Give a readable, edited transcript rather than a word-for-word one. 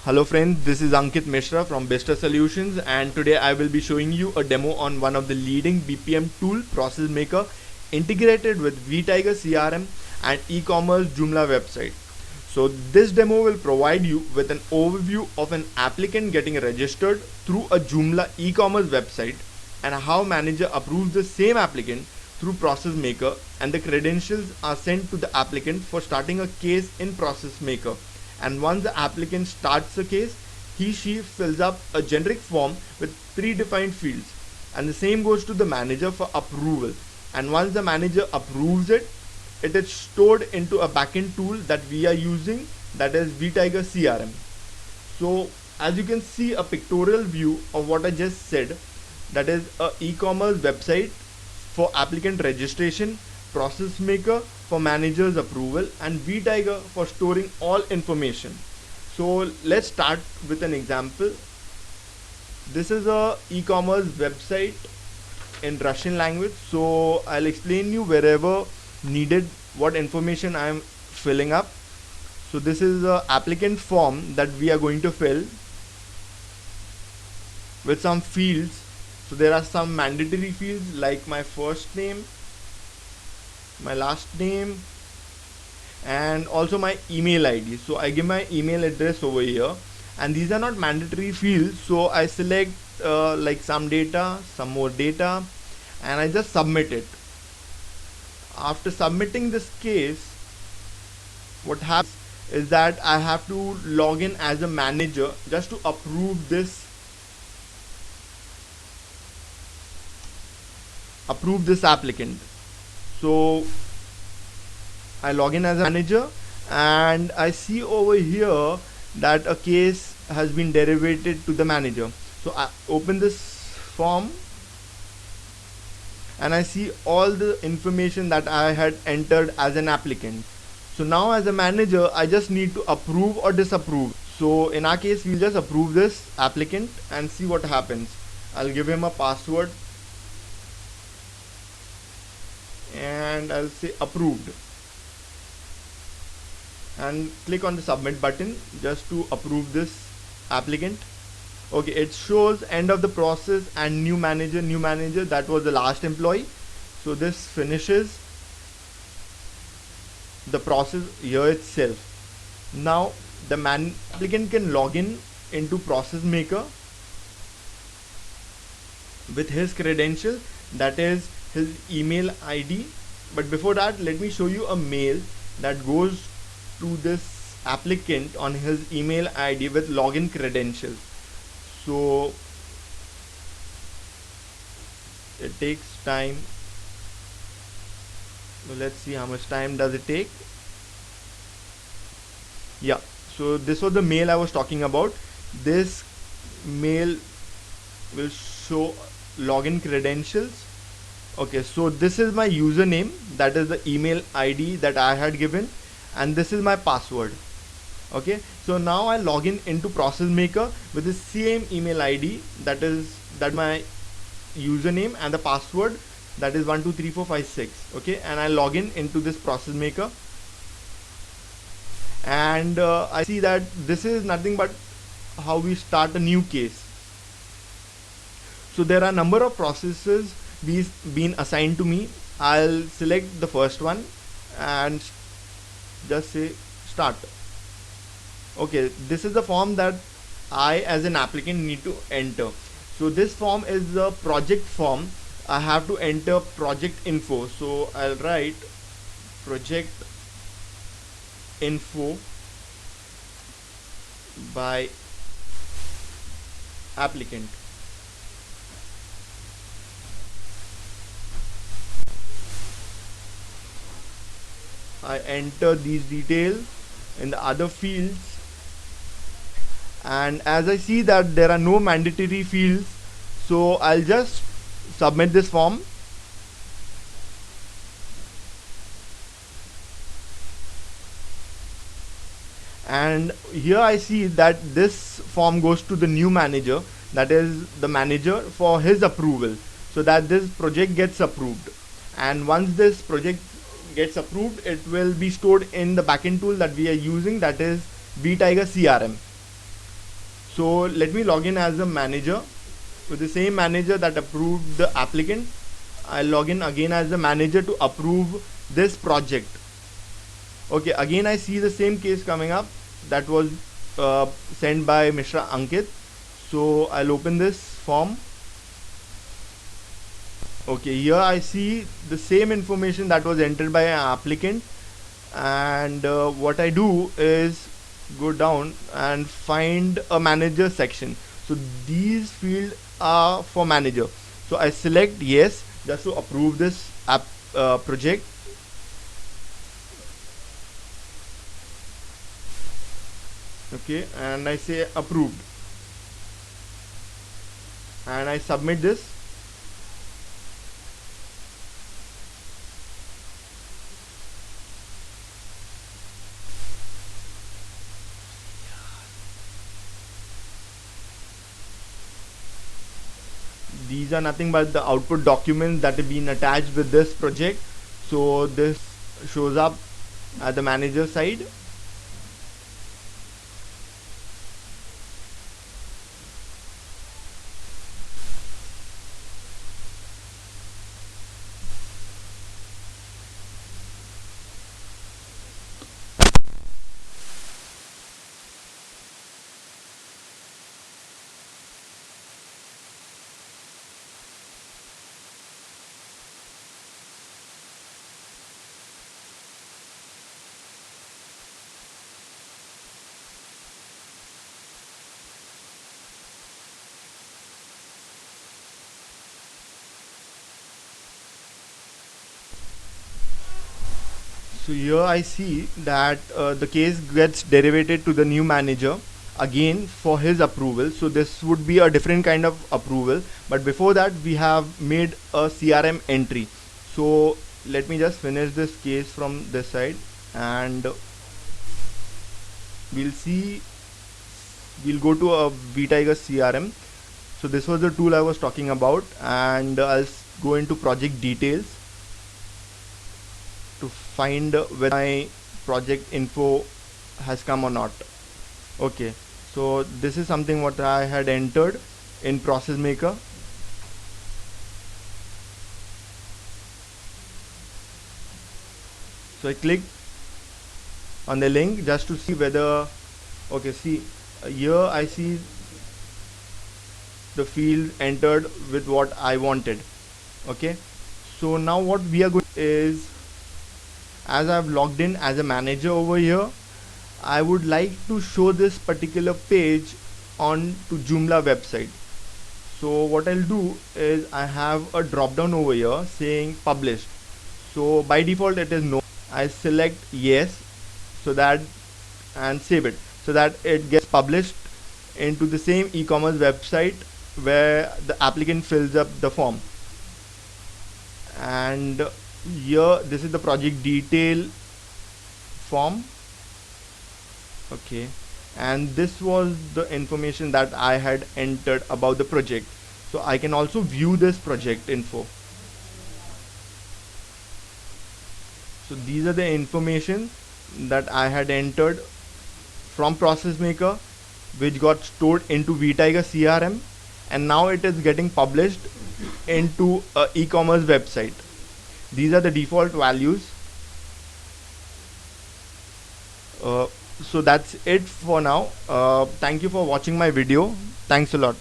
Hello friends, this is Ankit Mishra from Besta Solutions, and today I will be showing you a demo on one of the leading BPM tool, Process Maker, integrated with vTiger CRM and e-commerce Joomla website. So this demo will provide you with an overview of an applicant getting registered through a Joomla e-commerce website and how manager approves the same applicant through Process Maker, and the credentials are sent to the applicant for starting a case in Process Maker. And once the applicant starts a case, he/she fills up a generic form with predefined fields, and the same goes to the manager for approval. And once the manager approves it, it is stored into a backend tool that we are using, that is vTiger CRM. So as you can see a pictorial view of what I just said, that is a e-commerce website for applicant registration, Process Maker for manager's approval, and vTiger for storing all information. So let's start with an example. This is a e-commerce website in Russian language, so I'll explain you wherever needed what information I am filling up. So this is a applicant form that we are going to fill with some fields. So there are some mandatory fields like my first name, my last name, and also my email ID. So I give my email address over here, and these are not mandatory fields, so I select like some data, some more data, and I just submit it. After submitting this case, what happens is that I have to log in as a manager just to approve this applicant. So I log in as a manager, and I see over here that a case has been derivated to the manager. So I open this form, and I see all the information that I had entered as an applicant. So now as a manager, I just need to approve or disapprove. So in our case, we'll just approve this applicant and see what happens. I'll give him a password and I'll say approved, and click on the submit button just to approve this applicant. Okay, it shows end of the process and new manager. That was the last employee. So this finishes the process here itself. Now the applicant can log in into Process Maker with his credentials, that is his email ID. But before that, let me show you a mail that goes to this applicant on his email ID with login credentials. So it takes time. So let's see how much time does it take. Yeah, so this was the mail I was talking about. This mail will show login credentials. Okay, so this is my username, that is the email ID that I had given, and this is my password. Okay, so now I log in into Process Maker with the same email ID, that my username, and the password, that is 123456. Okay, and I log in into this Process Maker, and I see that this is nothing but how we start a new case. So there are a number of processes been assigned to me. I'll select the first one and just say start. Okay, this is the form that I as an applicant need to enter. So this form is the project form. I have to enter project info. So I'll write project info by applicant. I enter these details in the other fields, and as I see that there are no mandatory fields, so I'll just submit this form. And here I see that this form goes to the new manager, that is the manager, for his approval, so that this project gets approved. And once this project gets approved, it will be stored in the backend tool that we are using, that is vTiger CRM. So let me log in as a manager with the same manager that approved the applicant. I'll log in again as the manager to approve this project. Okay, again I see the same case coming up that was sent by Mishra Ankit. So I'll open this form. Okay, here I see the same information that was entered by an applicant, and what I do is go down and find a manager section. So these fields are for manager. So I select yes just to approve this app project. Okay, and I say approved, and I submit this. These are nothing but the output documents that have been attached with this project. So this shows up at the manager side. So here I see that the case gets derivated to the new manager again for his approval. So this would be a different kind of approval, but before that we have made a CRM entry. So let me just finish this case from this side, and we'll go to a vTiger CRM. So this was the tool I was talking about, and I'll go into project details to find whether my project info has come or not. Okay, so this is something what I had entered in Process Maker. So I click on the link just to see whether, okay, see here I see the field entered with what I wanted. Okay, so now what we are going is, as I've logged in as a manager over here, I would like to show this particular page on to Joomla website. So what I'll do is I have a drop down over here saying published. So by default it is no. I select yes, so that, and save it, so that it gets published into the same e-commerce website where the applicant fills up the form. And here this is the project detail form. Okay, and this was the information that I had entered about the project. So I can also view this project info. So these are the information that I had entered from Process Maker, which got stored into vTiger CRM, and now it is getting published into a e-commerce website. These are the default values. So that's it for now. Thank you for watching my video. Thanks a lot.